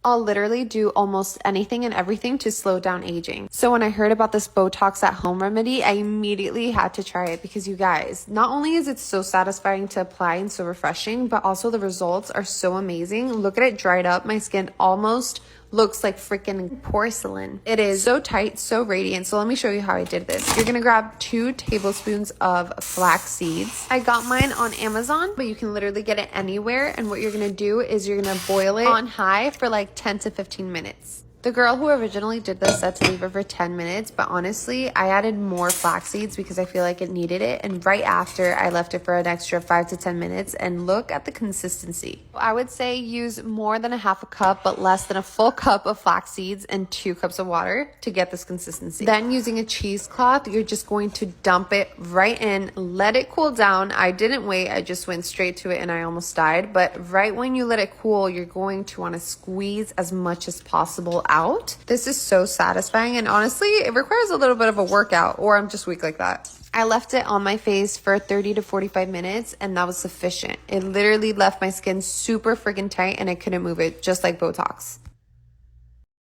I'll literally do almost anything and everything to slow down aging. So when I heard about this Botox at home remedy, I immediately had to try it because you guys, not only is it so satisfying to apply and so refreshing, but also the results are so amazing. Look at it dried up. My skin almost looks like freaking porcelain. It is so tight, so radiant. So let me show you how I did this. You're gonna grab 2 tablespoons of flax seeds. I got mine on Amazon, but you can literally get it anywhere. And what you're gonna do is you're gonna boil it on high for like 10 to 15 minutes. The girl who originally did this said to leave it for 10 minutes, but honestly, I added more flax seeds because I feel like it needed it. And right after, I left it for an extra 5 to 10 minutes, and look at the consistency. I would say use more than a half a cup, but less than a full cup of flax seeds and 2 cups of water to get this consistency. Then using a cheesecloth, you're just going to dump it right in, let it cool down. I didn't wait, I just went straight to it and I almost died. But right when you let it cool, you're going to want to squeeze as much as possible out. This is so satisfying, and honestly, it requires a little bit of a workout, or I'm just weak like that. I left it on my face for 30 to 45 minutes, and that was sufficient. It literally left my skin super freaking tight, and I couldn't move it, just like Botox.